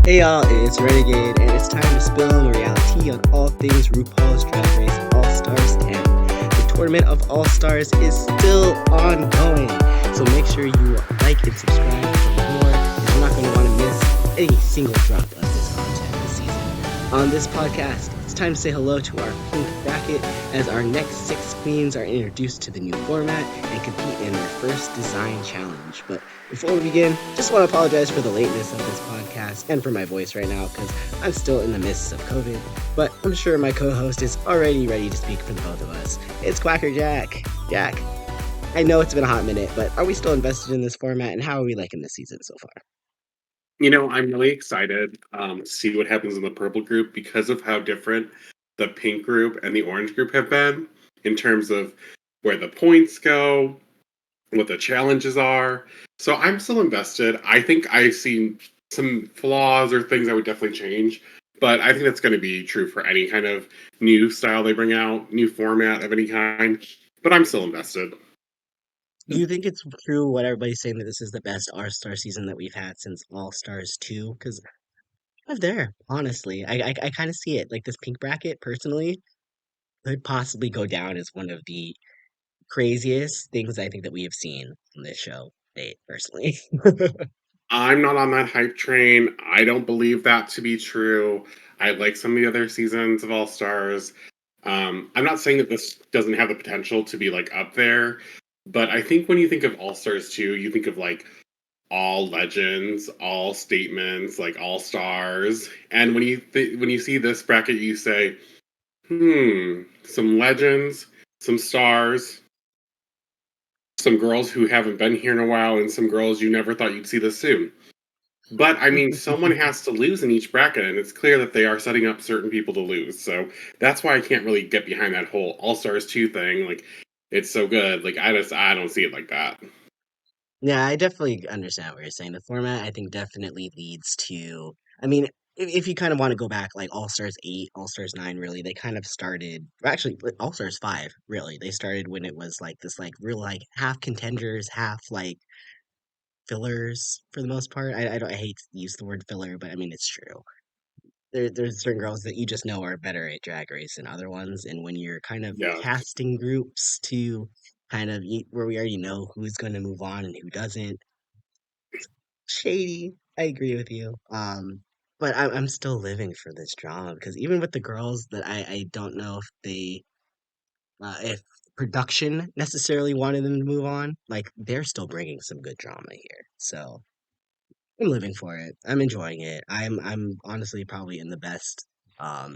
Hey y'all, it's Renegayde, and it's time to spill Reali-Tea on all things RuPaul's Drag Race All Stars 10. The Tournament of All Stars is still ongoing, so make sure you like and subscribe for more, as you're not going to want to miss any single drop of this content this season. On this podcast, it's time to say hello to our pink bracket, as our next 6 queens are introduced to the new format and compete in their first design challenge. But before we begin, just want to apologize for the lateness of this podcast and for my voice right now because I'm still in the midst of COVID, but I'm sure my co-host is already ready to speak for the both of us. It's QuackrrJack. Jack, I know it's been a hot minute, but are we still invested in this format, and how are we liking this season so far? I'm really excited to see what happens in the purple group because of how different the pink group and the orange group have been in terms of where the points go, what the challenges are. So I'm still invested. I think I've seen some flaws or things I would definitely change, but I think that's going to be true for any kind of new style they bring out, new format of any kind. But I'm still invested. Do you think it's true what everybody's saying that this is the best R-Star season that we've had since All Stars 2? Because I'm there, honestly. I kind of see it. Like this pink bracket, personally, could possibly go down as one of the craziest things I think that we have seen on this show, date, personally. I'm not on that hype train. I don't believe that to be true. I like some of the other seasons of All Stars. I'm not saying that this doesn't have the potential to be like up there, but I think when you think of All Stars 2, you think of like all legends, all statements, like all stars. And when you see this bracket, you say, some legends, some stars, some girls who haven't been here in a while, and some girls you never thought you'd see this soon. But I mean, someone has to lose in each bracket, and it's clear that they are setting up certain people to lose. So that's why I can't really get behind that whole All Stars 2 thing. Like, it's so good. Like, I don't see it like that. Yeah, I definitely understand what you're saying. The format, I think, definitely leads to. I mean, if you kind of want to go back, like All Stars 8, All Stars 9, really, they kind of started. Well, actually, like, All Stars 5, really. They started when it was like this, like, real, like, half contenders, half, like, fillers for the most part. I hate to use the word filler, but I mean, it's true. There's certain girls that you just know are better at Drag Race than other ones, and when you're kind of Yeah. casting groups to kind of where we already know who's going to move on and who doesn't, shady. I agree with you. But I'm still living for this drama because even with the girls that I don't know if production necessarily wanted them to move on, like they're still bringing some good drama here. So I'm living for it. I'm enjoying it. I'm honestly probably in the best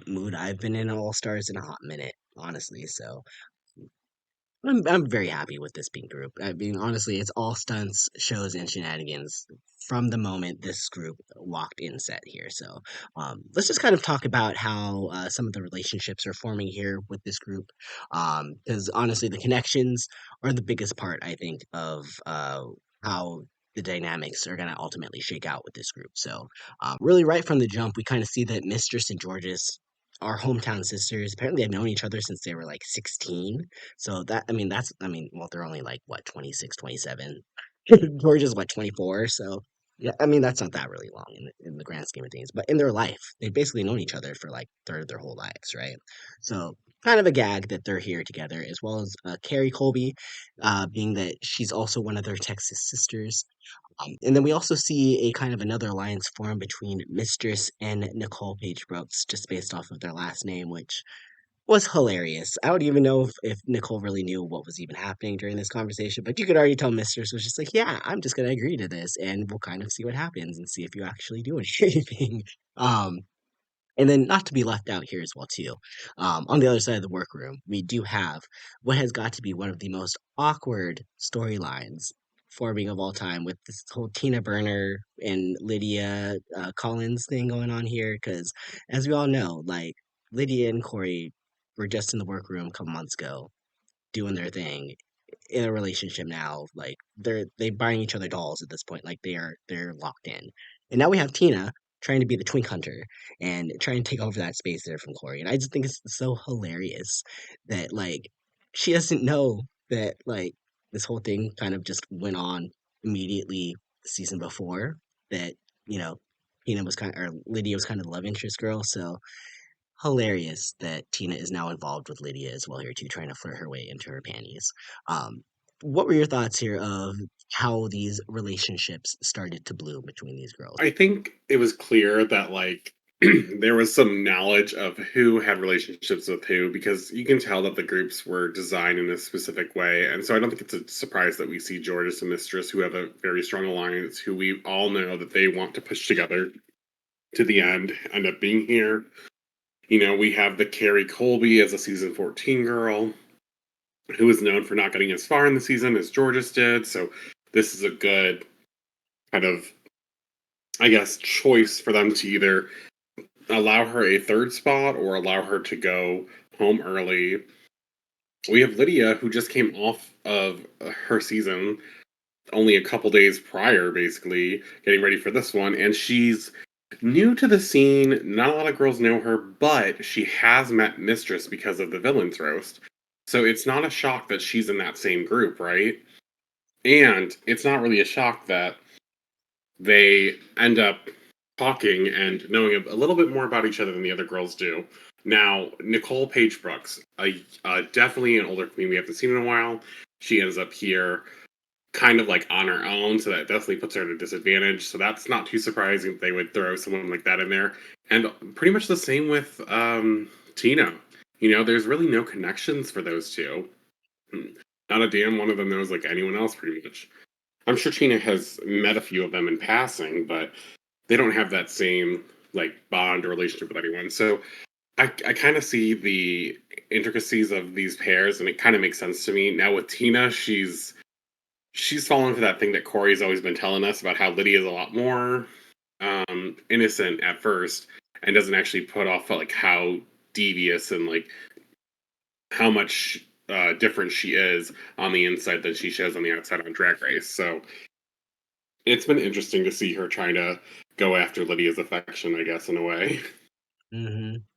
mood I've been in All Stars in a hot minute, honestly. So I'm very happy with this pink group. I mean, honestly, it's all stunts, shows, and shenanigans from the moment this group walked in set here. So let's just kind of talk about how some of the relationships are forming here with this group. Because honestly, the connections are the biggest part, I think, of how the dynamics are going to ultimately shake out with this group. So really, right from the jump, we kind of see that Mistress and Jorgeous are hometown sisters. Apparently, they've known each other since they were like 16, so that I mean well they're only like what 26, 27. George is what 24, so yeah, I mean that's not that really long in the grand scheme of things. But in their life, they've basically known each other for like their whole lives, right? So kind of a gag that they're here together, as well as Kerri Colby, being that she's also one of their Texas sisters. And then we also see a kind of another alliance form between Mistress and Nicole Paige Brooks, just based off of their last name, which was hilarious. I don't even know if Nicole really knew what was even happening during this conversation, but you could already tell Mistress was just like, yeah, I'm just gonna agree to this and we'll kind of see what happens and see if you actually do anything. Um, and then not to be left out here as well too. On the other side of the workroom, we do have what has got to be one of the most awkward storylines forming of all time with this whole Tina Burner and Lydia Kollins thing going on here. Because as we all know, like Lydia and Corey were just in the workroom a couple months ago doing their thing in a relationship now. Like they buying each other dolls at this point. Like they're locked in. And now we have Tina trying to be the twink hunter and trying to take over that space there from Corey. And I just think it's so hilarious that like she doesn't know that like this whole thing kind of just went on immediately the season before that, you know, Tina was kind of, or Lydia was kind of the love interest girl. So hilarious that Tina is now involved with Lydia as well here too, trying to flirt her way into her panties. Um, what were your thoughts here of how these relationships started to bloom between these girls? I think it was clear that like there was some knowledge of who had relationships with who because you can tell that the groups were designed in a specific way. And so I don't think it's a surprise that we see Jorgeous and Mistress, who have a very strong alliance, who we all know that they want to push together to the end up being here. You know, we have the Kerri Colby as a season 14 girl who is known for not getting as far in the season as Jorgeous did. So this is a good kind of, I guess, choice for them to either allow her a third spot or allow her to go home early. We have Lydia, who just came off of her season only a couple days prior, basically, getting ready for this one, and she's new to the scene. Not a lot of girls know her, but she has met Mistress because of the villains roast. So it's not a shock that she's in that same group, right? And it's not really a shock that they end up talking and knowing a little bit more about each other than the other girls do. Now, Nicole Paige Brooks, definitely an older queen we haven't seen in a while. She ends up here kind of like on her own, so that definitely puts her at a disadvantage. So that's not too surprising that they would throw someone like that in there. And pretty much the same with Tina. You know, there's really no connections for those two. Not a damn one of them knows like anyone else, pretty much. I'm sure Tina has met a few of them in passing, but they don't have that same like bond or relationship with anyone. So I kind of see the intricacies of these pairs, and it kind of makes sense to me. Now with Tina, she's fallen for that thing that Corey's always been telling us about how Lydia is a lot more innocent at first and doesn't actually put off like how devious and like how much different she is on the inside than she shows on the outside on Drag Race. So it's been interesting to see her trying to go after Lydia's affection, I guess, in a way.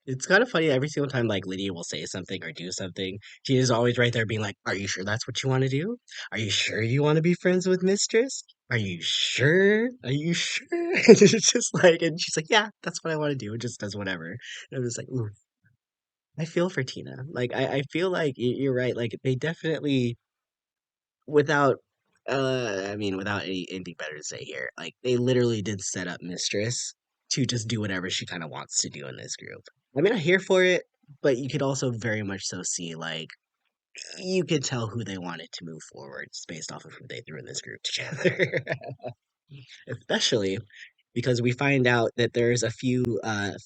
It's kind of funny every single time like Lydia will say something or do something, she is always right there being like, "Are you sure that's what you want to do? Are you sure you want to be friends with Mistress? Are you sure? Are you sure?" And it's just like, and she's like, "Yeah, that's what I want to do." And just does whatever. And I'm just like, "Ooh, I feel for Tina." Like, I feel like you're right. Like, they definitely, without, I mean, without anything better to say here, like, they literally did set up Mistress to just do whatever she kind of wants to do in this group. I mean, I'm here for it, but you could also very much so see, like, you could tell who they wanted to move forward just based off of who they threw in this group together. Especially because we find out that there's a few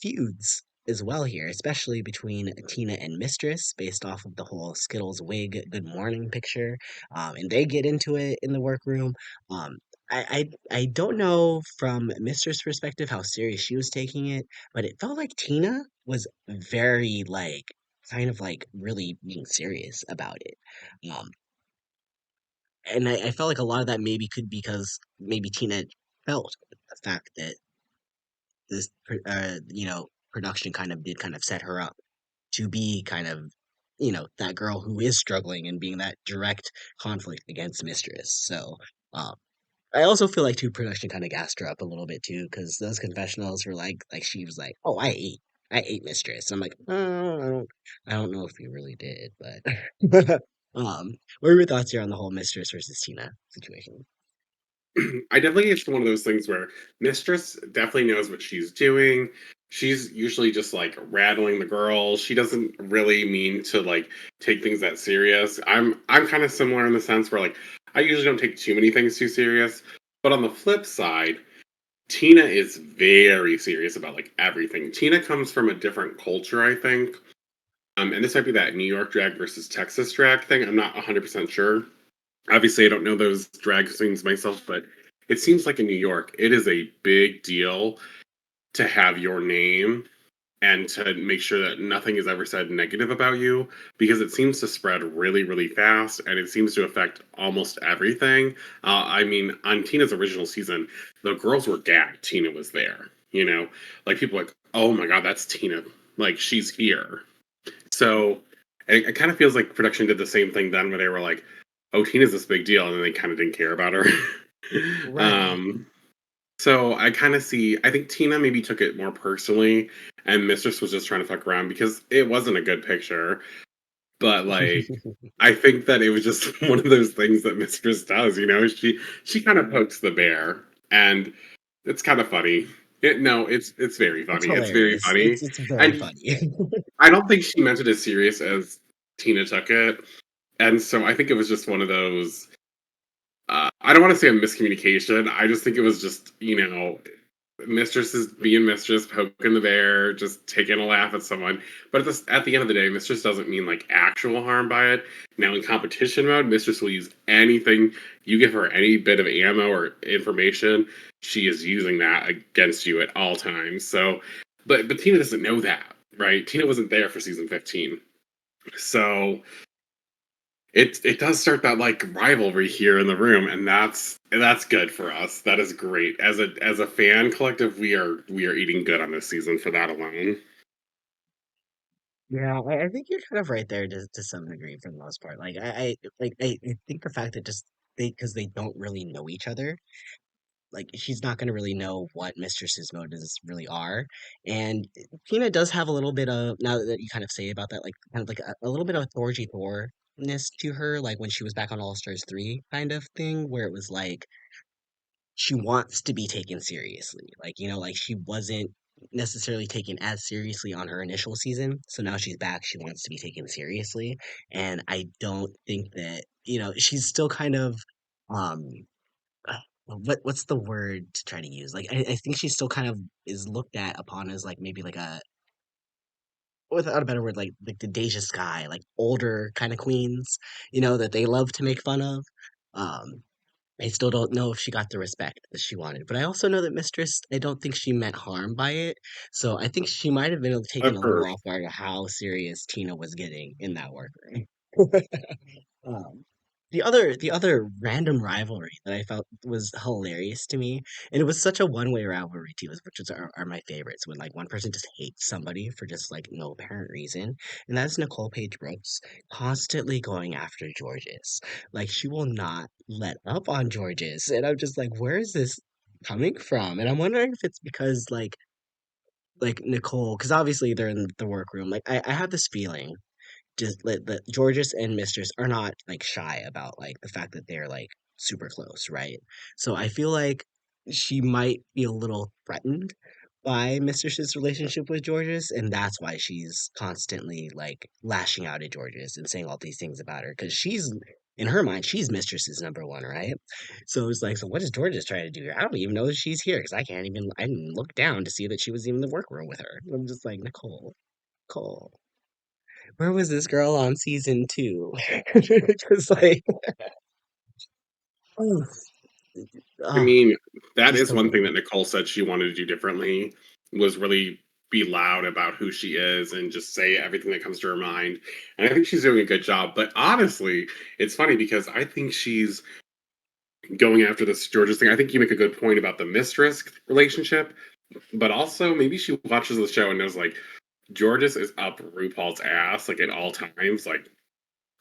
feuds as well here, especially between Tina and Mistress, based off of the whole Skittles wig "Good Morning" picture, and they get into it in the workroom. Um, I don't know from Mistress' perspective how serious she was taking it, but it felt like Tina was very like kind of like really being serious about it. Um, and I felt like a lot of that maybe could because maybe Tina felt the fact that production kind of did kind of set her up to be kind of, that girl who is struggling and being that direct conflict against Mistress. So, um, I also feel like too production kind of gassed her up a little bit too, because those confessionals were like she was like, "Oh, I ate Mistress." I'm like, "Oh, I don't know if you really did," but what are your thoughts here on the whole Mistress versus Tina situation? I definitely it's one of those things where Mistress definitely knows what she's doing. She's usually just like rattling the girls. She doesn't really mean to like take things that serious. I'm kind of similar in the sense where like I usually don't take too many things too serious. But on the flip side, Tina is very serious about like everything. Tina comes from a different culture, I think. And this might be that New York drag versus Texas drag thing. I'm not 100% sure. Obviously, I don't know those drag scenes myself, but it seems like in New York, it is a big deal to have your name and to make sure that nothing is ever said negative about you because it seems to spread really, really fast and it seems to affect almost everything. I mean, on Tina's original season, the girls were gagged. Tina was there, you know, like people like, oh my God, that's Tina. Like she's here. So it kind of feels like production did the same thing then, where they were like, "Oh, Tina's this big deal," and then they kind of didn't care about her. Right. um, So I kind of see. I think Tina maybe took it more personally, and Mistress was just trying to fuck around because it wasn't a good picture. But like, I think that it was just one of those things that Mistress does. She kind of pokes the bear, and it's kind of funny. It's very It's funny. It's very hilarious. funny, It's very and funny. I don't think she meant it as serious as Tina took it. And so I think it was just one of those. I don't want to say a miscommunication. I just think it was just, Mistress is being Mistress, poking the bear, just taking a laugh at someone. But at the end of the day, Mistress doesn't mean like actual harm by it. Now, in competition mode, Mistress will use anything. You give her any bit of ammo or information, she is using that against you at all times. So, but Tina doesn't know that, right? Tina wasn't there for season 15. So it does start that like rivalry here in the room, and that's good for us. That is great. As a fan collective, we are eating good on this season for that alone. Yeah, I think you're kind of right there to some degree for the most part. Like I think the fact that just because they don't really know each other, like she's not going to really know what Mistress's motives really are. And Tina does have a little bit of, now that you kind of say about that, like kind of like a little bit of Thorgy Thor-ness to her, like when she was back on All Stars 3 kind of thing, where it was like she wants to be taken seriously. Like, like she wasn't necessarily taken as seriously on her initial season. So now she's back, she wants to be taken seriously. And I don't think that, she's still kind of um what's the word to try to use? Like I think she still kind of is looked at upon as like maybe like a, without a better word, like the Deja Sky, like older kind of queens, that they love to make fun of. Um, I still don't know if she got the respect that she wanted, but I also know that Mistress, I don't think she meant harm by it. So I think she might have been taken I've a little heard. off guard of how serious Tina was getting in that workroom. Um, the other random rivalry that I felt was hilarious to me, and it was such a one-way rivalry too, which are my favorites when like one person just hates somebody for just like no apparent reason, and that's Nicole Paige Brooks constantly going after Jorgeous. Like she will not let up on Jorgeous, and I'm just like, where is this coming from? And I'm wondering if it's because like Nicole, because obviously they're in the workroom. Like I have this feeling just that Jorgeous and Mistress are not like shy about like the fact that they're like super close, right? So I feel like she might be a little threatened by Mistress's relationship with Jorgeous, and that's why she's constantly like lashing out at Jorgeous and saying all these things about her because she's in her mind she's Mistress's number one, right? So it's like, so what is Jorgeous trying to do here? I don't even know that she's here because I didn't look down to see that she was even in the workroom with her. I'm just like Nicole, Nicole, where was this girl on season two? Because like, oh, I oh, mean, that she's is so one thing good. that Nicole said she wanted to do differently, was really be loud about who she is and just say everything that comes to her mind. And I think she's doing a good job. But honestly, it's funny because I think she's going after this George's thing. I think you make a good point about the Mistress relationship, but also maybe she watches the show and knows like George's is up RuPaul's ass like at all times. Like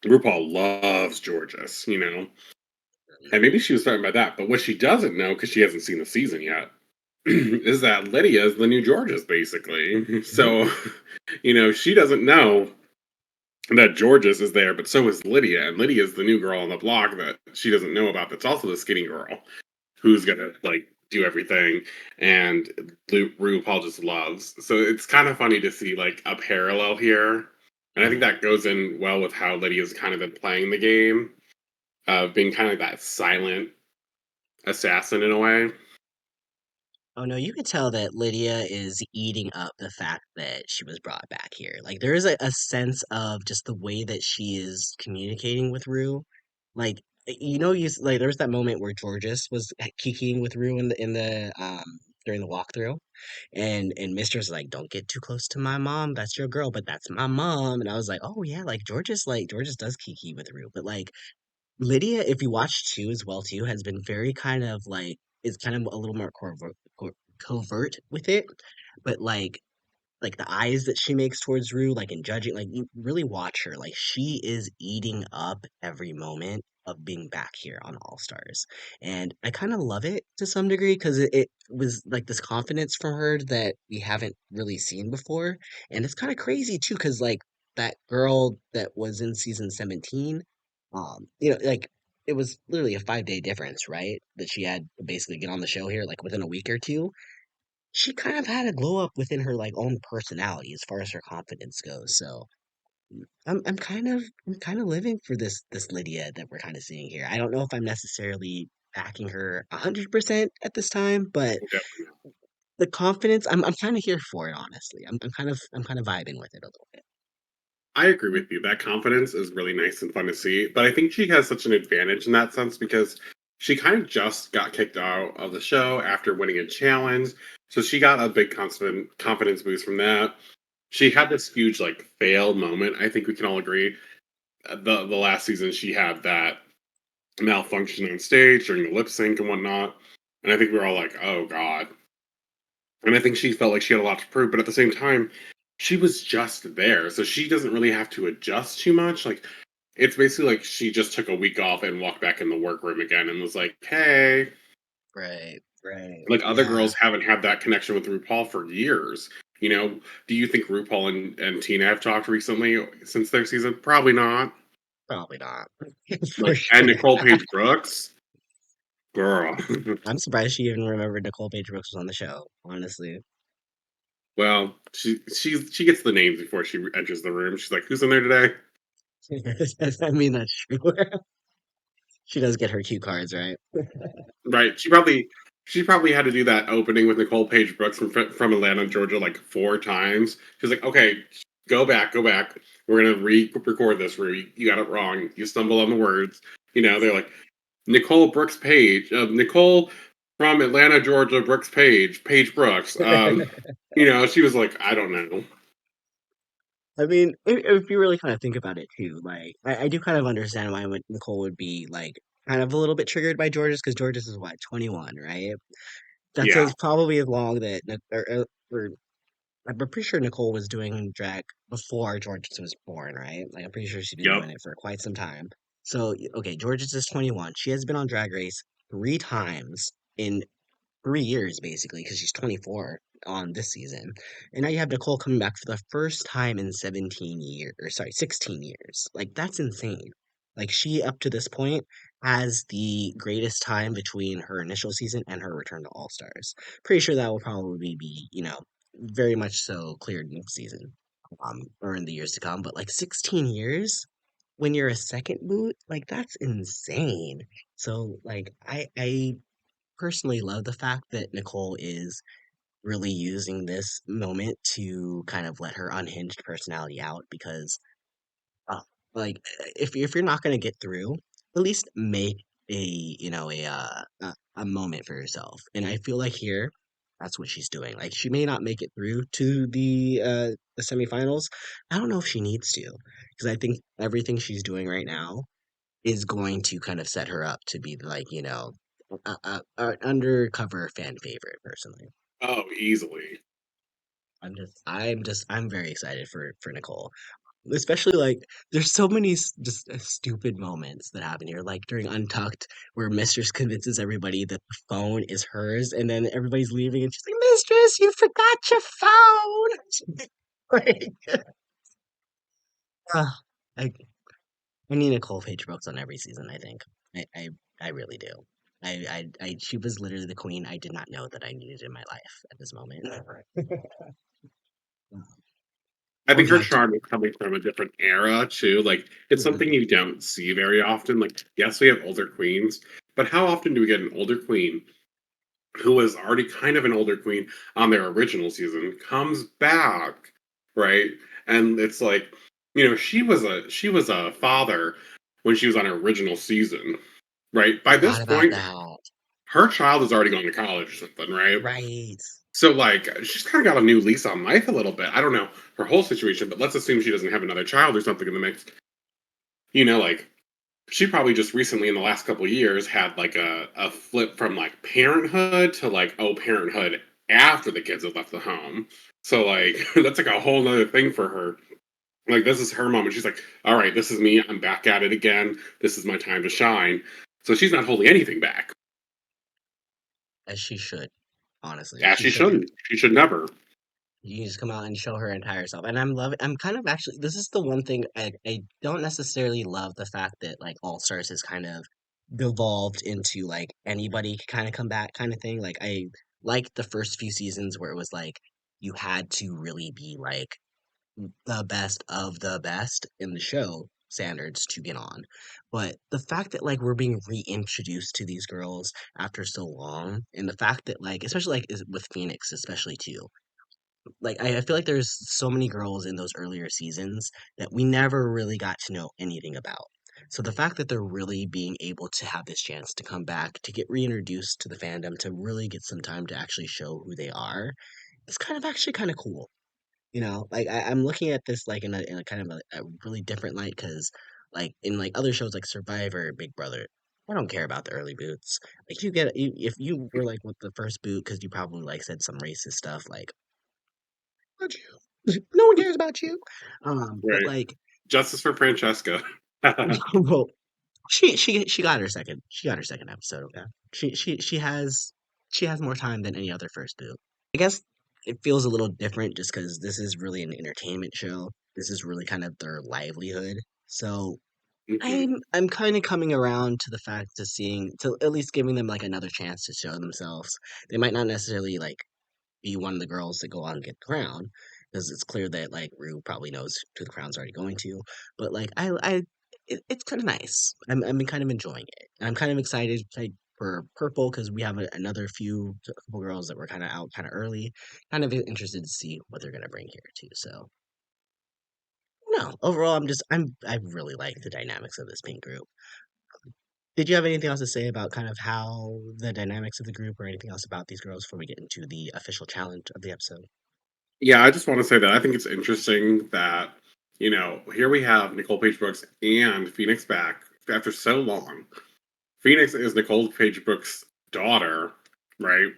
RuPaul loves George's. And maybe she was starting by that. But what she doesn't know, because she hasn't seen the season yet, is that Lydia is the new George's, basically. Mhm. So, she doesn't know that George's is there, but so is Lydia. And Lydia is the new girl on the block that she doesn't know about. That's also the skinny girl who's gonna like do everything, and RuPaul just loves. So it's kind of funny to see like a parallel here, and I think that goes in well with how Lydia's kind of been playing the game of being kind of like that silent assassin in a way. Oh no, you could tell that Lydia is eating up the fact that she was brought back here. Like there is a sense of just the way that she is communicating with Rue. Like like there was that moment where Georges was kikiing with Rue in the during the walkthrough, and Mistress is like, "Don't get too close to my mom. That's your girl, but that's my mom." And I was like, "Oh yeah, like Georges does kiki with Rue, but like." Lydia, if you watch too as well too, has been very kind of like is kind of a little more covert with it, but like the eyes that she makes towards Rue, like in judging, like you really watch her, like she is eating up every moment. of being back here on All Stars. And I kind of love it to some degree because it was like this confidence from her that we haven't really seen before. And it's kind of crazy too, because like that girl that was in season 17, like it was literally a 5 day difference, right? That she had to basically get on the show here, like within a week or two. She kind of had a glow up within her like own personality as far as her confidence goes. So I'm kind of living for this Lydia that we're kind of seeing here. I don't know if I'm necessarily backing her 100% at this time, but Definitely. the confidence I'm kind of here for it, honestly. I'm kind of vibing with it a little bit. I agree with you. That confidence is really nice and fun to see. But I think she has such an advantage in that sense because she kind of just got kicked out of the show after winning a challenge. So she got a big confidence boost from that. She had this huge like fail moment. I think we can all agree. The last season she had that malfunction on stage during the lip sync and whatnot. And I think we were all like, oh God. And I think she felt like she had a lot to prove, but at the same time, she was just there. So she doesn't really have to adjust too much. Like it's basically like she just took a week off and walked back in the workroom again and was like, hey, Right, right. like other Yeah, girls haven't had that connection with RuPaul for years. You know, do you think RuPaul and Tina have talked recently since their season? Probably not. probably not. For Like, and sure. Nicole Page Brooks, girl. I'm surprised she even remembered Nicole Page Brooks was on the show, honestly. Well, she gets the names before she enters the room. She's like, "Who's in there today?" I mean, that's true. She does get her cue cards, right? Right? She probably had to do that opening with Nicole Page Brooks from Atlanta, Georgia, like 4 times. She's like, "Okay, go back, go back. We're gonna re-record this. Where you got it wrong. You stumble on the words. You know." They're like Nicole Brooks Page, Nicole from Atlanta, Georgia, Brooks Page, Page Brooks. She was like, "I don't know." I mean, if you really kind of think about it too, like I do kind of understand why Nicole would be like kind of a little bit triggered by Jorgeous because Jorgeous is what 21, right? That's Yeah. as probably as long that or I'm pretty sure Nicole was doing drag before Jorgeous was born, right? Like I'm pretty sure she's been Yep. doing it for quite some time. So okay, Jorgeous is 21. She has been on Drag Race 3 times in 3 years basically because she's 24 on this season. And now you have Nicole coming back for the first time in 17 years, or sorry, 16 years. Like that's insane. Like she up to this point has the greatest time between her initial season and her return to All Stars. Pretty sure that will probably be, very much so cleared next season. Or in the years to come, but like 16 years when you're a second boot, like that's insane. So like I personally love the fact that Nicole is really using this moment to kind of let her unhinged personality out because, uh, like, if you're not gonna get through, at least make a moment for yourself. And I feel like here, that's what she's doing. Like, she may not make it through to the semifinals. I don't know if she needs to because I think everything she's doing right now is going to kind of set her up to be like, an undercover fan favorite personally. Oh, easily. I'm very excited for Nicole. Especially like there's so many just stupid moments that happen here, like during Untucked, where Mistress convinces everybody that the phone is hers, and then everybody's leaving, and she's like, "Mistress, you forgot your phone." like, ah, I I need Nicole Page Brooks on every season. I think I really do. She was literally the queen I did not know that I needed in my life at this moment. I Oh think her yeah, charm is coming from a different era too. Like it's mhm. something you don't see very often. Like yes, we have older queens, but how often do we get an older queen who was already kind of an older queen on their original season comes back, right? And it's like, she was a father when she was on her original season, right? By this Forgot about point, that. her child is already going to college or something, right? Right. So like she's kind of got a new lease on life a little bit. I don't know her whole situation, but let's assume she doesn't have another child or something in the mix. Like she probably just recently in the last couple of years had like a flip from like parenthood to like parenthood after the kids have left the home. So like that's like a whole nother thing for her. Like, this is her moment. She's like, all right, this is me. I'm back at it again. This is my time to shine. So she's not holding anything back. as she should. Honestly, As she she shouldn't. shouldn't. She should never. You can just come out and show her entire self. And I'm loving, I'm kind of actually, this is the one thing I don't necessarily love the fact that like All Stars has kind of devolved into like anybody can kind of come back kind of thing. Like I liked the first few seasons where it was like you had to really be like the best of the best in the show standards to get on. But the fact that like we're being reintroduced to these girls after so long, and the fact that like especially like with Phoenix especially too, like I feel like there's so many girls in those earlier seasons that we never really got to know anything about. So the fact that they're really being able to have this chance to come back, to get reintroduced to the fandom, to really get some time to actually show who they are, it's kind of actually kind of cool. You know, like I'm looking at this like in a kind of a really different light because like in like other shows like Survivor, Big Brother, I don't care about the early boots. Like if you were like with the first boot because you probably like said some racist stuff like about you. No one cares about you. But Right. like, Justice for Francesca. well, she got her second. She got her second episode. Okay, she has more time than any other first boot. I guess it feels a little different just because this is really an entertainment show. This is really kind of their livelihood. So Mhm. I'm kind of coming around to the fact to seeing to at least giving them like another chance to show themselves. They might not necessarily like be one of the girls that go on and get the crown because it's clear that like Rue probably knows who the crown's already going to. But like it's kind of nice. I'm kind of enjoying it. And I'm kind of excited like for purple because we have another couple girls that were kind of out kind of early. Kind of interested to see what they're gonna bring here too. So no, overall I really like the dynamics of this pink group. Did you have anything else to say about kind of how the dynamics of the group or anything else about these girls before we get into the official challenge of the episode? Yeah, I just want to say that I think it's interesting that, here we have Nicole Page Brooks and Phoenix back after so long. Phoenix is Nicole Page Brooks' daughter, right?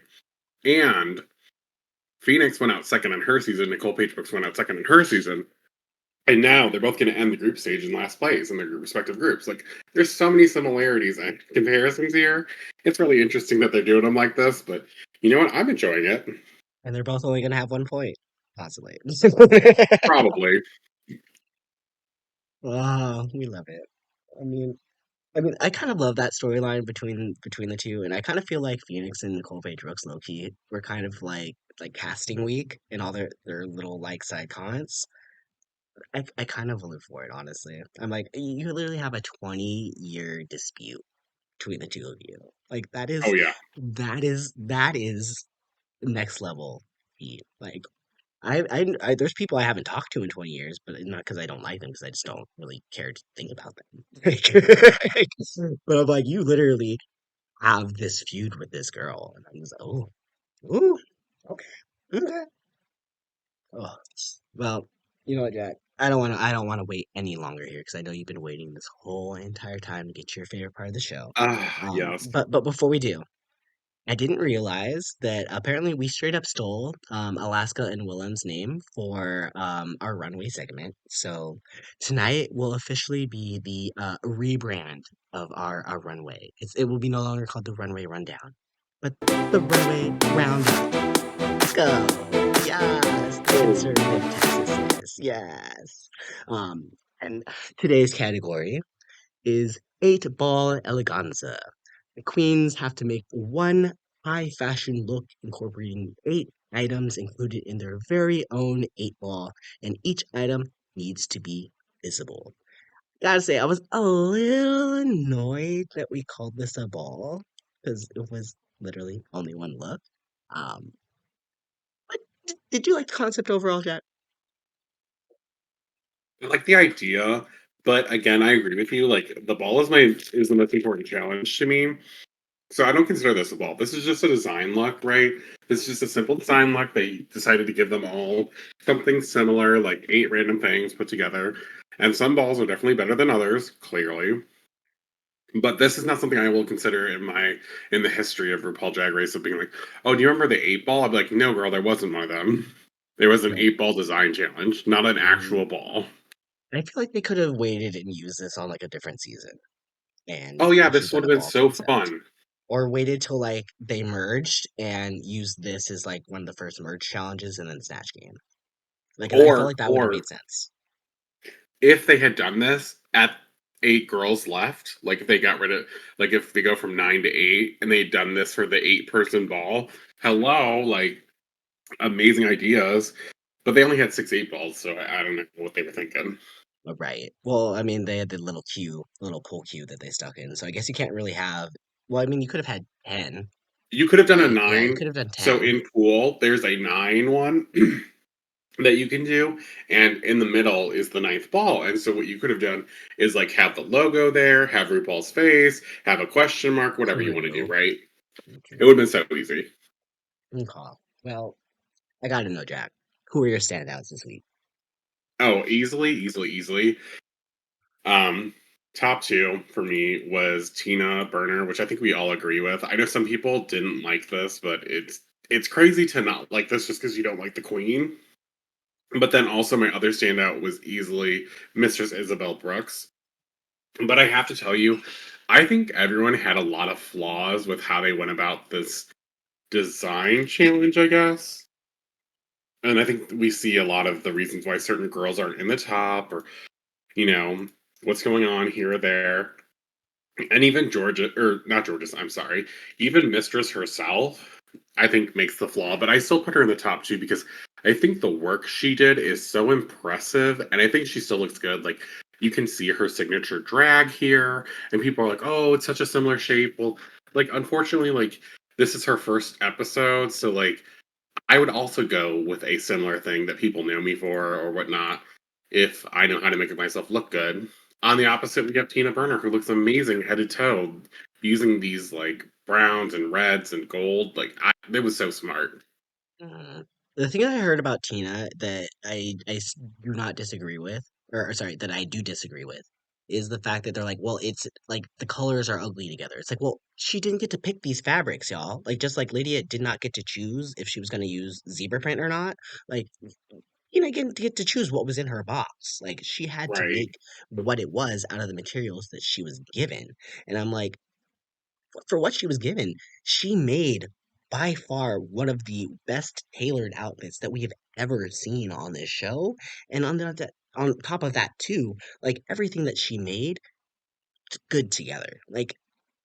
And Phoenix went out second in her season. Nicole Page Brooks went out second in her season. And now they're both going to end the group stage in last place in their respective groups. Like, there's so many similarities and comparisons here. It's really interesting that they're doing them like this, but you know what? I'm enjoying it. And they're both only gonna have 1 point, possibly. Probably. Oh, we love it. I mean I kind of love that storyline between the two, and I kind of feel like Phoenix and Nicole Page Brooks low key were kind of like casting week in all their little like side comments. I kind of live for it, honestly. I'm like, you literally have a 20-year dispute between the two of you. Like Oh, yeah. that is next level heat. Like I there's people I haven't talked to in 20 years, but not because I don't like them, because I just don't really care to think about them. Like, but I'm like, you literally have this feud with this girl, and I'm just oh, ooh, okay, okay. Oh, well, you know what, Jack? I don't want to wait any longer here because I know you've been waiting this whole entire time to get to your favorite part of the show. Ah, yes. But before we do, I didn't realize that apparently we straight up stole Alaska and Willem's name for our runway segment. So tonight will officially be the rebrand of our runway. It will be no longer called the Runway Rundown, but the Runway Roundup. Let's go. Yes, the Oh, conservative Texasness. Yes. Um, and today's category is 8 ball eleganza. The queens have to make one high fashion look incorporating 8 items included in their very own 8 ball, and each item needs to be visible. Gotta say, I was a little annoyed that we called this a ball because it was literally only one look. Um, but did you like the concept overall, Jack? I like the idea, but again, I agree with you. Like, the ball is the most important challenge to me. So I don't consider this a ball. This is just a design look, right? This is just a simple design look. They decided to give them all something similar, like 8 random things put together. And some balls are definitely better than others, clearly. But this is not something I will consider in the history of RuPaul Drag Race of being like, oh, do you remember the 8 ball? I'd be like, no, girl, there wasn't one of them. There was an Right. 8 ball design challenge, not an Mm, actual ball. I feel like they could have waited and used this on like a different season, and Oh yeah, it this just would would have have been all so made sense. fun. Or waited till like they merged and used this as like one of the first merge challenges and then Snatch Game. Like I felt Or like that would have or made sense. if they had done this at 8 girls left, like if they got rid of, like if they go from 9 to 8 and they'd done this for the 8 person ball, hello, like amazing ideas. But they only had 6 8 balls, so I don't know what they were thinking. Right. Well, I mean, they had the little pool cue that they stuck in. So I guess you can't really have. Well, I mean, you could have had 10, You could have done a right? Yeah, you nine. could have done So 10. in pool, there's a 9 one that you can do, and in the middle is the ninth ball. And so what you could have done is like have the logo there, have RuPaul's face, have a question mark, whatever you want to do, True. right? It True. would have been so easy. Okay. Well, I gotta know, Jack. Who are your standouts this week? Oh, easily, easily, easily. Um, top two for me was Tina Burner, which I think we all agree with. I know some people didn't like this, but it's crazy to not like this just because you don't like the queen. But then also my other standout was easily Mistress Isabelle Brooks. But I have to tell you, I think everyone had a lot of flaws with how they went about this design challenge, I guess. And I think we see a lot of the reasons why certain girls aren't in the top or, you know, what's going on here or there. And even Georgia, or not Georgia, I'm sorry, even Mistress herself, I think makes the flaw, but I still put her in the top two because I think the work she did is so impressive, and I think she still looks good. Like, you can see her signature drag here, and people are like, oh, it's such a similar shape. Well, like, unfortunately, like, this is her first episode, so, like, I would also go with a similar thing that people know me for or whatnot if I know how to make myself look good. On the opposite, we have Tina Burner, who looks amazing head to toe, using these like browns and reds and gold. It was so smart. Uh, the thing that I heard about Tina that do not disagree with, or sorry, that I do disagree with, is the fact that they're like, well, it's like the colors are ugly together. It's like, well, she didn't get to pick these fabrics, y'all. Like, just like Lydia did not get to choose if she was going to use zebra print or not. Like, didn't get to choose what was in her box. Like, she had to Right. make what it was out of the materials that she was given. And I'm like, for what she was given, she made by far one of the best tailored outfits that we have ever seen on this show. And on top of that too, like everything that she made good together. Like,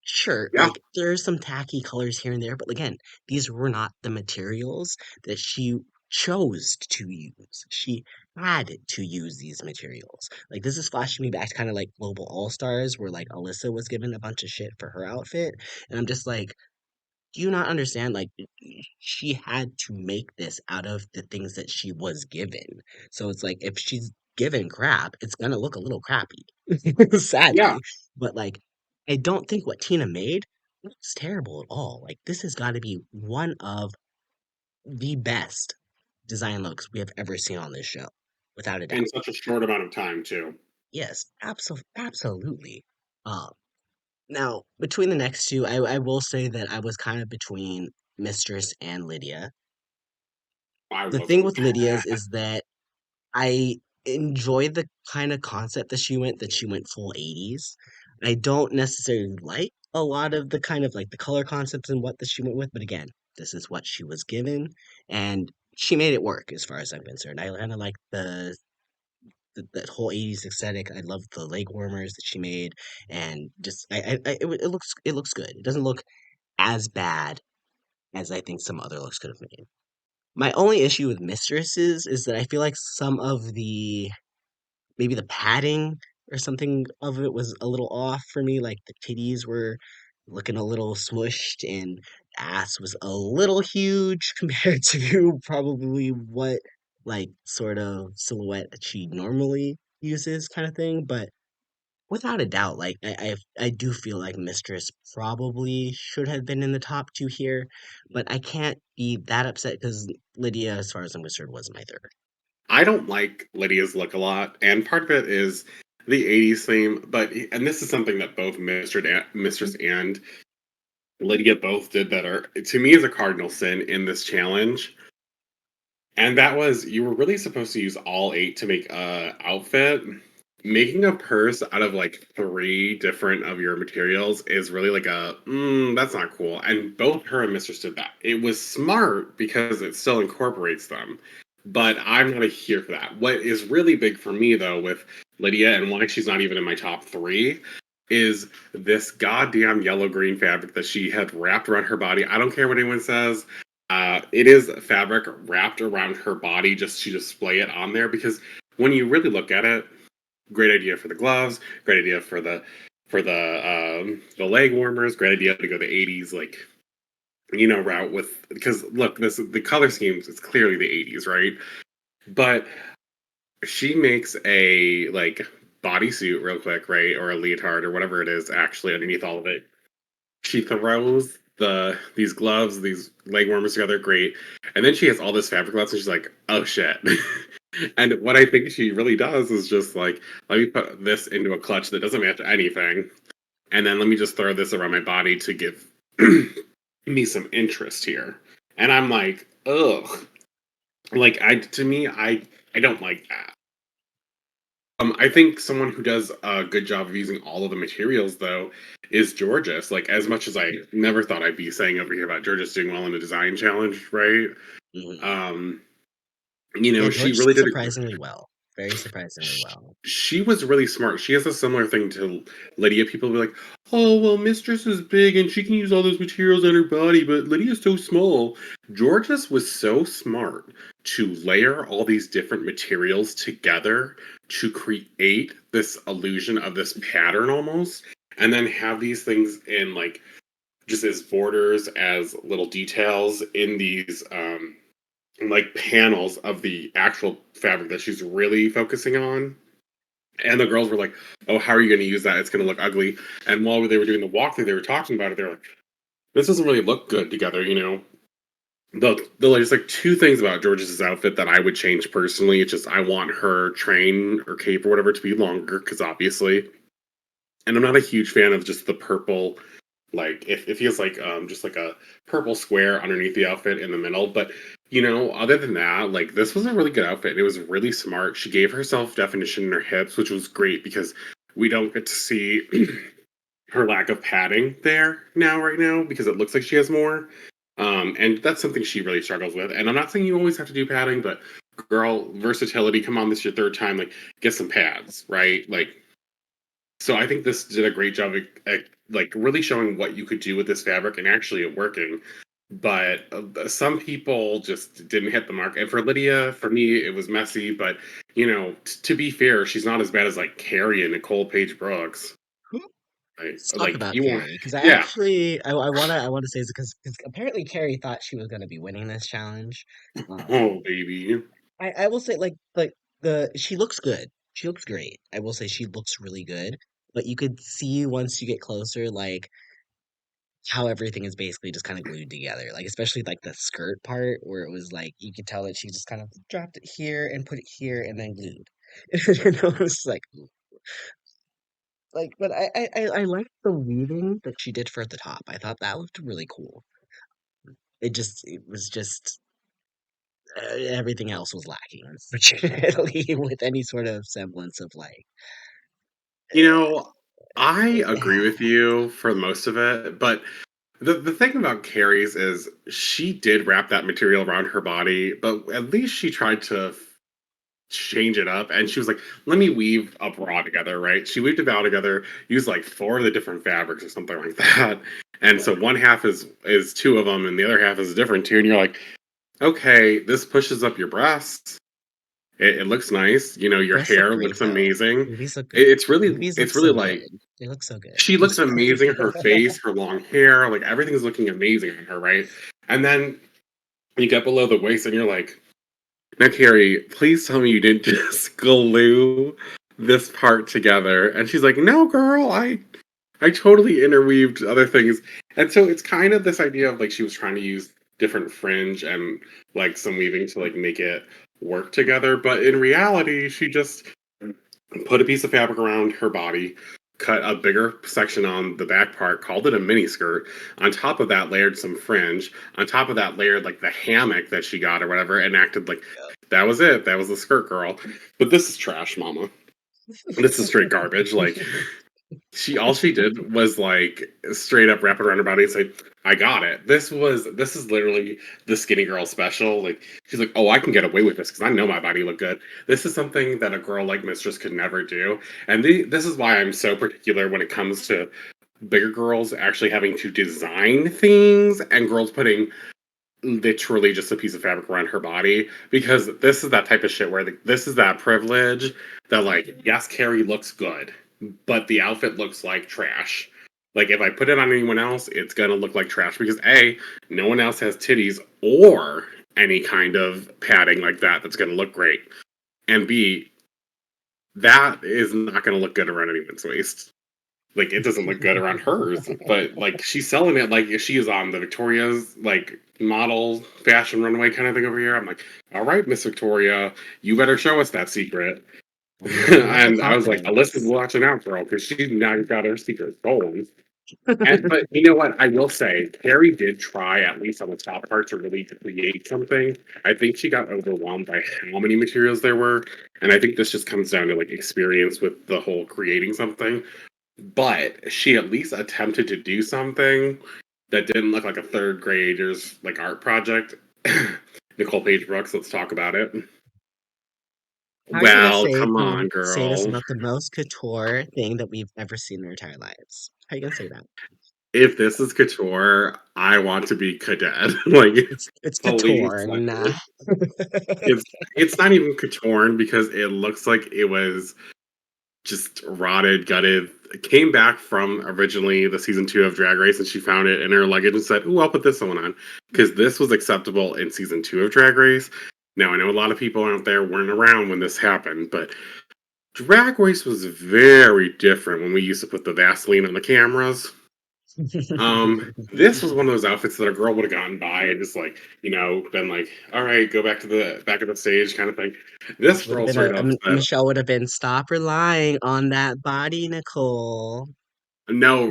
sure, Yeah. like there's some tacky colors here and there, but again, these were not the materials that she chose to use. She had to use these materials. Like, this is flashing me back to kind of like Global All Stars, where like Alyssa was given a bunch of shit for her outfit. And I'm just like, do you not understand? Like, she had to make this out of the things that she was given. So it's like, if she's given crap, it's gonna look a little crappy, Yeah. sadly. But like, I don't think what Tina made looks terrible at all. Like, this has got to be one of the best design looks we have ever seen on this show, without a In doubt. such a short amount of time too. Yes, absolutely. Now, between the next two, I will say that I was kind of between Mistress and Lydia. I The thing wasn't. with Lydia's is that I enjoy the kind of concept that she went full 80s. I don't necessarily like a lot of the kind of like the color concepts and what that she went with, but again, this is what she was given, and she made it work as far as I'm concerned. I kind of like that whole 80s aesthetic. I love the leg warmers that she made, and just it looks good. It doesn't look as bad as I think some other looks could have made. My only issue with Mistresses is that I feel like some of the maybe the padding or something of it was a little off for me. Like the titties were looking a little smushed and the ass was a little huge compared to probably what like sort of silhouette that she normally uses kind of thing. But without a doubt, like I do feel like Mistress probably should have been in the top two here, but I can't be that upset because Lydia, as far as I'm concerned, was my third. I don't like Lydia's look a lot, and part of it is the 80s theme, and this is something that both Mistress and Lydia both did that are to me is a cardinal sin in this challenge. And that was you were really supposed to use all 8 to make a outfit, making a purse out of like three different of your materials is really like that's not cool. And both her and Mistress did that. It was smart because it still incorporates them. But I'm not a here for that. What is really big for me though with Lydia and why she's not even in my top three is this goddamn yellow green fabric that she had wrapped around her body. I don't care what anyone says. It is fabric wrapped around her body just to display it on there because when you really look at it, great idea for the gloves, great idea for the leg warmers, great idea to go the 80s like route with because look this the color schemes it's clearly the 80s, right? But she makes a like bodysuit real quick, right? Or a leotard or whatever it is actually underneath all of it. She throws these gloves, these leg warmers together, great. And then she has all this fabric left and she's like, oh shit. And what I think she really does is just like, let me put this into a clutch that doesn't match anything. And then let me just throw this around my body to give me some interest here. And I'm like, ugh. Like I don't like that. I think someone who does a good job of using all of the materials, though, is Jorgeous. Like, as much as I never thought I'd be saying over here about Jorgeous doing well in a design challenge, right? Mhm. Um, Yeah, she George really did did a surprisingly well. Very surprisingly sh- well. she was really smart. She has a similar thing to Lydia. People will be like, "Oh, well, Mistress is big and she can use all those materials on her body, but Lydia's so small." Georges was so smart to layer all these different materials together to create this illusion of this pattern almost, and then have these things in like just as borders, as little details in these like panels of the actual fabric that she's really focusing on. And the girls were like, "Oh, how are you going to use that? It's going to look ugly." And while they were doing the walkthrough, they were talking about it. They're like, "This doesn't really look good together." There's like two things about George's outfit that I would change personally. It's just I want her train or cape or whatever to be longer because obviously, and I'm not a huge fan of just the purple. Like it feels like just like a purple square underneath the outfit in the middle. But other than that, like this was a really good outfit. It was really smart. She gave herself definition in her hips, which was great because we don't get to see her lack of padding there right now because it looks like she has more. And that's something she really struggles with. And I'm not saying you always have to do padding, but girl, versatility, come on, this is your third time, like get some pads, right? Like so I think this did a great job at like really showing what you could do with this fabric and actually it working. But some people just didn't hit the mark. And for Lydia, for me, it was messy. But to be fair, she's not as bad as like Kerri and Nicole Paige Brooks. Right? Let's talk Like about you want, Kerri because I yeah. actually I wanna say this because apparently Kerri thought she was gonna be winning this challenge. Oh baby, I will say like the she looks good. She looks great. I will say she looks really good. But you could see once you get closer, like how everything is basically just kind of glued together. Like especially like the skirt part where it was like you could tell that she just kind of dropped it here and put it here and then glued. And it was like, but I liked the weaving that she did for the top. I thought that looked really cool. It was just everything else was lacking, unfortunately, with any sort of semblance of like, you know, I agree yeah, with you for most of it, but the thing about Carrie's is she did wrap that material around her body, but at least she tried to change it up and she was like, let me weave a bra together, right? She weaved a bra together, used like four of the different fabrics or something like that. And so one half is two of them and the other half is a different two, and you're like, okay, this pushes up your breasts. It looks nice. Your breasts look hair great looks though. amazing. Boobies look It, good. it's really Boobies look it's really so like good. They look so good. she looks amazing. Her face, her long hair, like everything's looking amazing on her, right? And then you get below the waist and you're like, now, Carrie, please tell me you didn't just glue this part together. And she's like, no, girl, I totally interweaved other things. And so it's kind of this idea of like she was trying to use different fringe and like some weaving to like make it work together. But in reality, she just put a piece of fabric around her body, cut a bigger section on the back part, called it a mini skirt. On top of that, layered some fringe. On top of that, layered like the hammock that she got or whatever, and acted like that was it. That was the skirt girl. But this is trash, mama. This is straight garbage. Like, all she did was like straight up wrap it around her body and say, "I got it." This is literally the skinny girl special. Like, she's like, "Oh, I can get away with this because I know my body look good." This is something that a girl like Mistress could never do, and this is why I'm so particular when it comes to bigger girls actually having to design things and girls putting literally just a piece of fabric around her body, because this is that type of shit where this is that privilege that, like, yes, Kerri looks good, but the outfit looks like trash. Like, if I put it on anyone else, it's gonna look like trash because A, no one else has titties or any kind of padding like that that's gonna look great, and B, that is not gonna look good around anyone's waist. Like, it doesn't look good around hers, but like she's selling it like she is on the Victoria's like model fashion runway kind of thing over here. I'm like, all right, Miss Victoria, you better show us that secret. Not the And I was like, Alyssa's confidence. watching out, girl, because she's now got her secret stolen. And but you know what? I will say, Kerri did try at least on the top part to really create something. I think she got overwhelmed by how many materials there were, and I think this just comes down to like experience with the whole creating something. But she at least attempted to do something that didn't look like a third grader's like art project. Nicole Page Brooks, let's talk about it. How are you gonna Well, come on, say this girl. about the most couture thing that we've ever seen in our entire lives? How are you gonna say that? If this is couture, I want to be cadet. Like, It's please, couture, like, nah. it's it's not even couture because it looks like it was just rotted, gutted. It came back from originally the season 2 of Drag Race, and she found it in her luggage and said, "Ooh, I'll put this one on," because this was acceptable in season 2 of Drag Race. Now I know a lot of people out there weren't around when this happened, but Drag Race was very different when we used to put the Vaseline on the cameras. This was one of those outfits that a girl would have gotten by and just like, been like, all right, go back to the back of the stage kind of thing. This This would have girl been straight up said, Michelle would have been stop relying on that body, Nicole. no,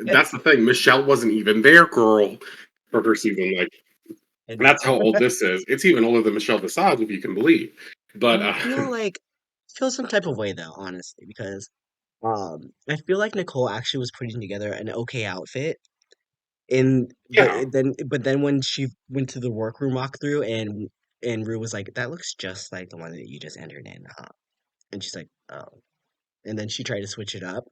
that's the thing. Michelle wasn't even there, girl, for her season. Like, I know. that's how old this is. It's even older than Michelle Visage, if you can believe. But I feel like feel some type of way though, honestly, because I feel like Nicole actually was putting together an okay outfit. And yeah, but then when she went to the workroom walkthrough and Rue was like, "That looks just like the one that you just entered in, huh?" And she's like, "Oh." And then she tried to switch it up.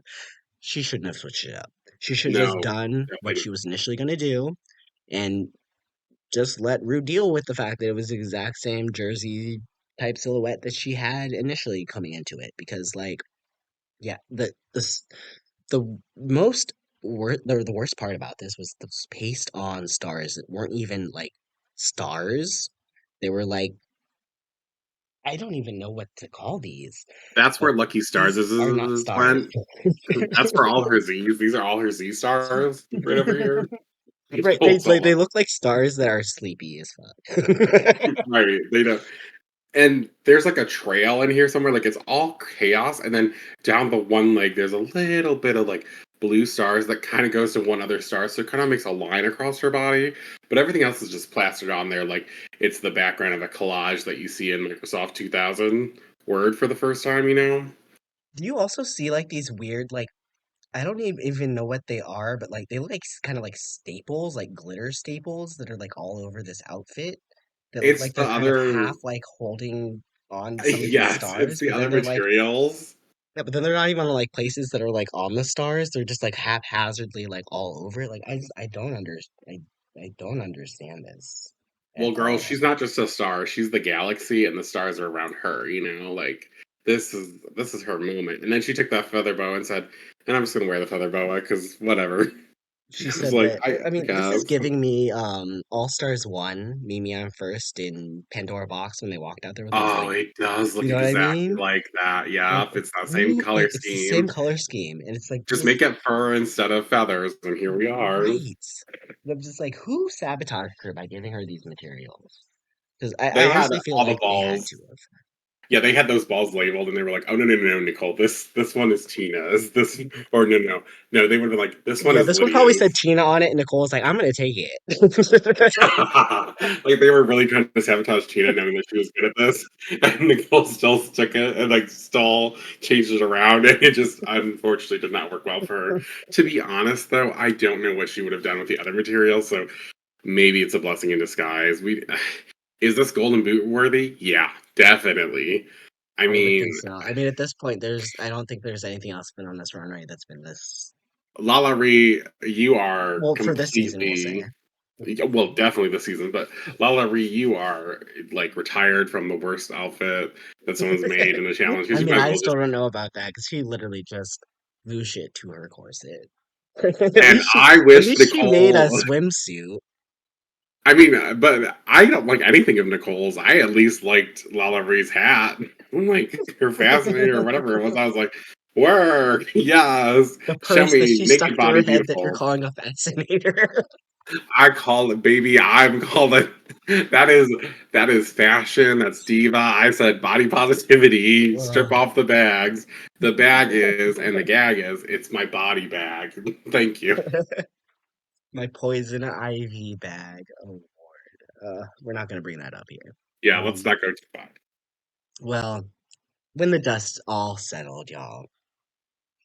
She shouldn't have switched it up. She should have just no, done what definitely she was initially gonna do and just let Rue deal with the fact that it was the exact same jersey type silhouette that she had initially coming into it. Because like, yeah, the most the worst part about this was the paste on stars that weren't even like stars. They were like, I don't even know what to call these, that's but where Lucky Stars these are not is stars. when. That's for all her Z's. These are all her Z stars right over here. Right, Hold they on. look like stars that are sleepy as fuck. Right. They don't. And there's like a trail in here somewhere, like it's all chaos, and then down the one leg there's a little bit of like blue stars that kind of goes to one other star, so it kind of makes a line across her body. But everything else is just plastered on there, like it's the background of a collage that you see in Microsoft 2000 Word for the first time. Do you also see like these weird like I don't even know what they are, but like they look like kind of like staples, like glitter staples that are like all over this outfit that look It's like the they're kind of other, half like holding on some of these yes, it's stars, the but then other they're like materials. yeah, but then they're not even like places that are like on the stars. They're just like haphazardly like all over it. Like I don't I don't understand this at Well, girl, all. she's not just a star. She's the galaxy, and the stars are around her. Like this is her moment. And then she took that feather boa and said, "And I'm just gonna wear the feather boa because whatever." She I was said like, that I I mean this is guess. giving me All Stars 1, Mimi on first in Pandora Box when they walked out there with those Oh, like it does you look know what I exactly mean? like that. Like Yeah, it's that same who color like it's the same scheme. color scheme and it's like Just this make it fur instead of feathers, and here we are. right. And I'm just like who sabotaged her by giving her these materials? Because I They had honestly feel all the like they had balls. to have. Yeah, they had those balls labeled, and they were like, "Oh, no, no, no, Nicole, this one is Tina's, this" or "No, no, no," they would've been like, "This one Yeah, is this one probably said Lydia's." Tina on it, and Nicole's like, I'm gonna take it. Like, they were really trying to sabotage Tina knowing that she was good at this, and Nicole still took it and, like, still changed it around, and it just unfortunately did not work well for her. To be honest, though, I don't know what she would have done with the other material, so maybe it's a blessing in disguise. We Is this Golden Boot worthy? Yeah, definitely. I I would mean, think so. I mean, at this point, I don't think there's anything else been on this runway that's been this Lala Ree, you are well for this season, we'll say. completely, yeah, well, definitely this season, but Lala Ree, you are like retired from the worst outfit that someone's made in a challenge because I you mean, might as I well still just. don't know about that because she literally just blew shit to her corset. And I At wish least she made a Nicole. swimsuit. I mean, but I don't like anything of Nicole's. I at least liked Lala Ree's hat, I'm like her fascinator or whatever it was. I was like, work, yes, The show purse that me, she make stuck your through body her head that you're beautiful. calling a fascinator. I call it, baby. I'm called it. That is fashion. That's diva. I said body positivity. Strip Ugh. off the bags. The bag is, and the gag is. It's my body bag. Thank you. My poison ivy bag. Oh Lord. We're not gonna bring that up here. Yeah, let's Um, not go too far. well, when the dust all settled, y'all,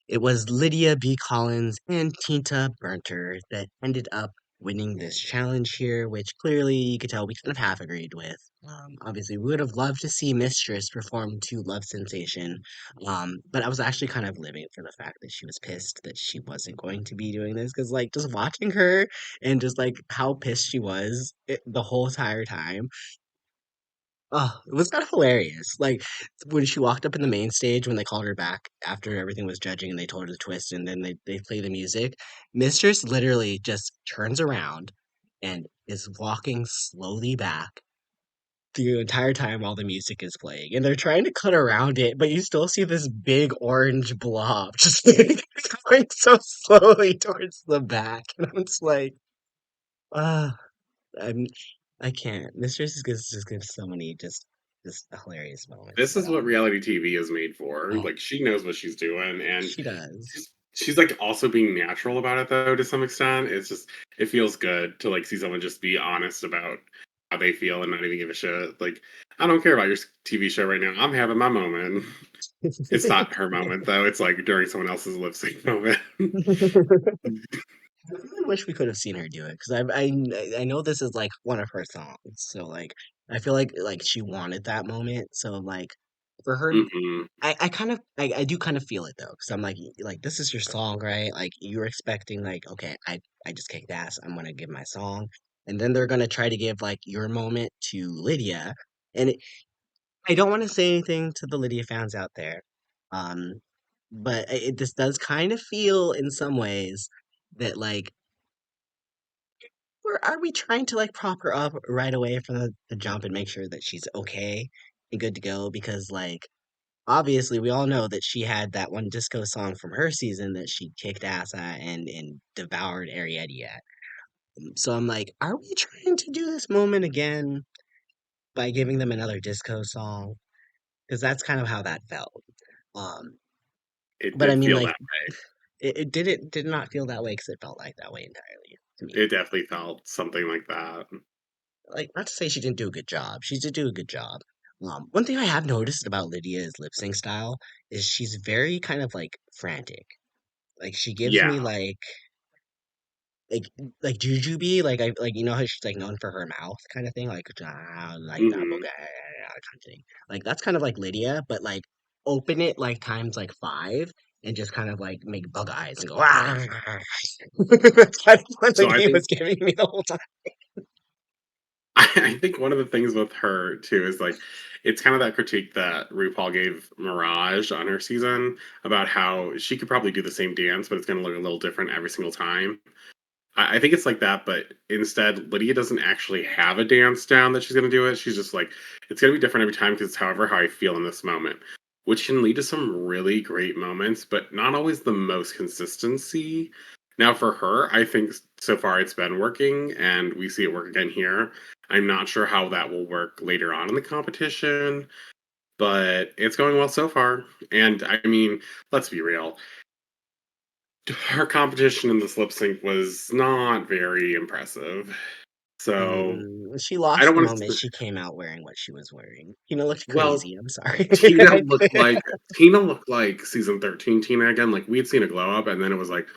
it was Lydia B. Collins and Tinta Burnter that ended up winning this challenge here, which clearly you could tell we kind of half agreed with. Obviously, we would have loved to see Mistress perform to Love Sensation, but I was actually kind of living for the fact that she was pissed that she wasn't going to be doing this because, like, just watching her and just like how pissed she was the whole entire time. Oh, it was kind of hilarious. Like when she walked up in the main stage when they called her back after everything was judging and they told her the twist and then they play the music. Mistress literally just turns around and is walking slowly back the entire time while the music is playing. And they're trying to cut around it, but you still see this big orange blob just like, going so slowly towards the back. And I'm just like, ah. I'm I can't. Mistress just gives so many just hilarious moments. This But is what reality TV is made for. oh, Like she knows what she's doing, and she does. she's like also being natural about it though to some extent. It's just it feels good to like see someone just be honest about how they feel and not even give a shit. Like I don't care about your TV show right now. I'm having my moment. It's not her moment though. It's like during someone else's lip sync moment. I really wish we could have seen her do it because I know this is like one of her songs, so like I feel like she wanted that moment. So like for her, Hmm. I kind of I do kind of feel it though because I'm like this is your song, right? Like you're expecting like okay I just kicked ass. I'm gonna give my song, and then they're gonna try to give like your moment to Lydia, and I don't want to say anything to the Lydia fans out there, um, but this does kind of feel in some ways that like are we trying to like prop her up right away from the jump and make sure that she's okay and good to go because like obviously we all know that she had that one disco song from her season that she kicked ass at and devoured Ariete at. So I'm like, are we trying to do this moment again by giving them another disco song? Because that's kind of how that felt. Um, It but I did mean, feel like, that way. it did not feel that way because it felt like that way entirely to me. It definitely felt something like that. Like, not to say she didn't do a good job. She did do a good job. One thing I have noticed about Lydia's lip sync style is she's very kind of like frantic. Like she gives Yeah. me like like Jujubee, like I like you know how she's like known for her mouth kind of thing, like like that Hmm. kind of thing. Like that's kind of like Lydia, but like open it like times like five and just kind of like make bug eyes and go ah. That's kind of what So I Lydia think was giving me the whole time. I think one of the things with her too is like it's kind of that critique that RuPaul gave Mirage on her season about how she could probably do the same dance, but it's going to look a little different every single time. I think it's like that, but instead Lydia doesn't actually have a dance down that she's going to do it. She's just like it's going to be different every time because it's however how I feel in this moment, which can lead to some really great moments, but not always the most consistency. Now, for her, I think so far it's been working, and we see it work again here. I'm not sure how that will work later on in the competition. but it's going well so far. And I mean, let's be real. Her competition in this lip sync was not very impressive. So She I lost don't the want moment to. she came out wearing what she was wearing. You know, looked Well, crazy. I'm sorry. Tina looked like Tina looked like season 13 Tina again. Like we had seen a glow up, and then it was like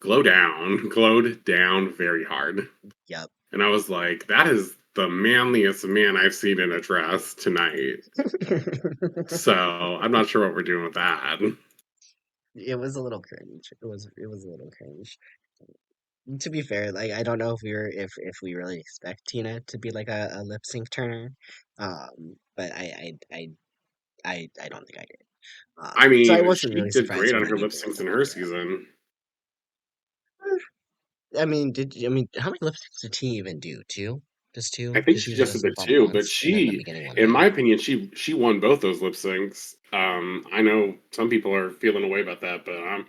glow down, glowed down very hard. Yep. And I was like, that is the manliest man I've seen in a dress tonight. So I'm not sure what we're doing with that. It was a little cringe. It was a little cringe. To be fair, like I don't know if we really expect Tina to be like a lip sync turner. But I don't think I did. I So I mean, wasn't she really did surprised great on when her lip Renegade was syncs in up her there. season. I mean, how many lip syncs did he even do? Two? Just I two? think Because she usually just did doesn't the perform two, but once and then the she, beginning one in again. my opinion, she won both those lip syncs. I know some people are feeling away about that, but I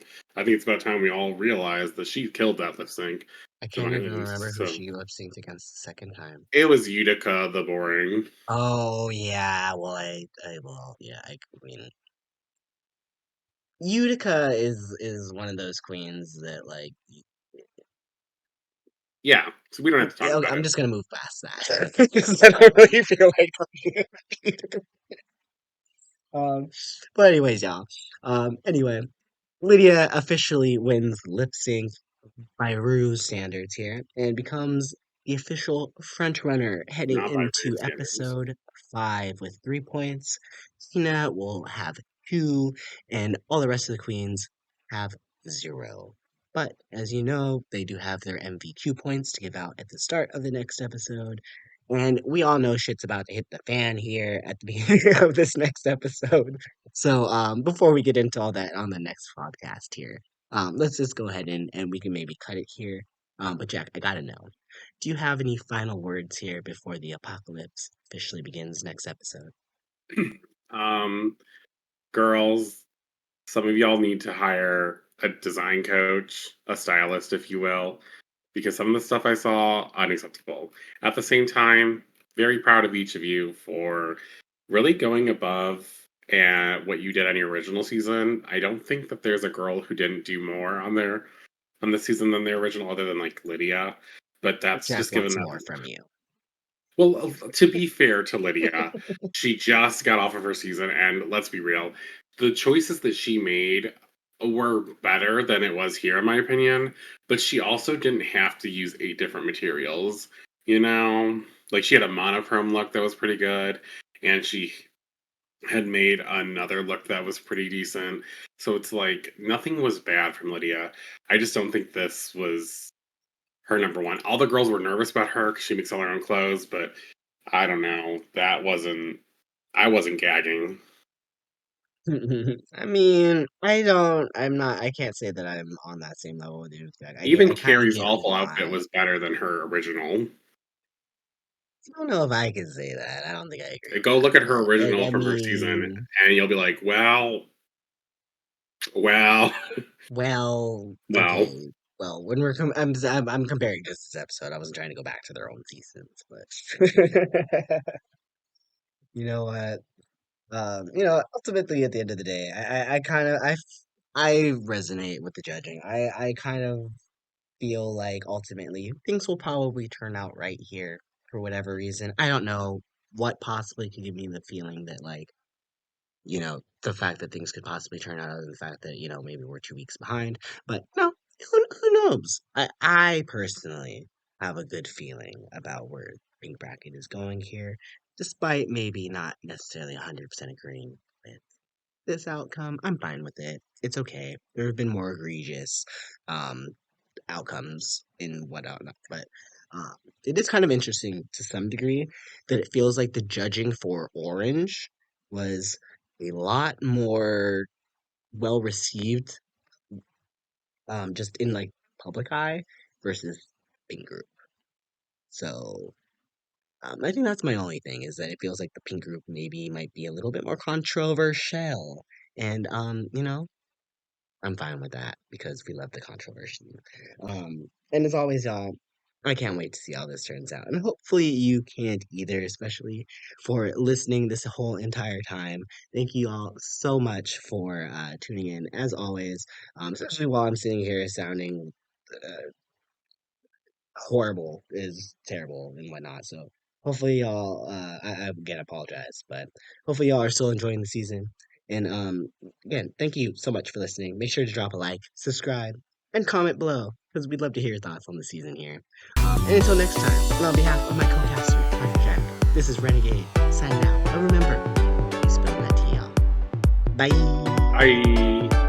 think it's about time we all realize that she killed that lip sync, I to can't my even end. remember who So she lip synced against the second time. it was Utica the boring. Oh yeah, well well yeah, I mean Utica is one of those queens that like Yeah, so we don't have to talk okay, about I'm it. just gonna move past that because I don't really feel like talking about Utica. Um, but anyways, y'all. Anyway, Lydia officially wins lip sync by Rue's standards here and becomes the official front runner heading Not by Rude into standards. episode 5 with 3 points. Tina will have two, and all the rest of the queens have zero. But as you know, they do have their MVQ points to give out at the start of the next episode. And we all know shit's about to hit the fan here at the beginning of this next episode. So before we get into all that on the next podcast here, let's just go ahead and we can maybe cut it here. But Jack, I gotta know, do you have any final words here before the apocalypse officially begins next episode? um, Girls, some of y'all need to hire a design coach, a stylist, if you will, because some of the stuff I saw, unacceptable. At the same time, very proud of each of you for really going above and what you did on your original season. I don't think that there's a girl who didn't do more on the season than the original, other than like Lydia. But that's Jack just given wants that. more from you. Well, to be fair to Lydia, she just got off of her season, and let's be real, the choices that she made were better than it was here, in my opinion. But she also didn't have to use 8 different materials, you know? Like, she had a monochrome look that was pretty good, and she had made another look that was pretty decent. So it's like, nothing was bad from Lydia. I just don't think this was her number one. All the girls were nervous about her because she makes all her own clothes, but I don't know. That wasn't. I wasn't gagging. I mean, I can't say that I'm on that same level with you, Jack. Even I kind of Kerri's get awful outfit why. was better than her original. I don't know if I can say that. I don't think I agree with Go that look at at her all. original I from her season, mean, and you'll be like, well, well, well. okay. Well, when I'm comparing just this episode. I wasn't trying to go back to their own seasons, but you know what? Ultimately, at the end of the day, I kind of I resonate with the judging. I kind of feel like ultimately things will probably turn out right here for whatever reason. I don't know what possibly could give me the feeling that like the fact that things could possibly turn out other than the fact that, maybe we're 2 weeks behind. But no, who knows? I personally have a good feeling about where the pink bracket is going here, despite maybe not necessarily 100% agreeing with this outcome. I'm fine with it. It's okay. There have been more egregious um, outcomes in whatnot, but um, it is kind of interesting to some degree that it feels like the judging for Orange was a lot more well received, just in like public eye versus Pink Group. So I think that's my only thing is that it feels like the Pink Group maybe might be a little bit more controversial, and I'm fine with that because we love the controversy. And as always, y'all. I can't wait to see how this turns out. And hopefully you can't either, especially for listening this whole entire time. Thank you all so much for tuning in, as always, especially while I'm sitting here sounding uh, horrible, is terrible, and whatnot. So hopefully y'all, I again apologize, but hopefully y'all are still enjoying the season. And again, thank you so much for listening. Make sure to drop a like, subscribe, and comment below because we'd love to hear your thoughts on the season here. And until next time, and on behalf of my co-caster, QuackrrJack, this is Renegade signing out. And remember, spill that tea, y'all. Bye. I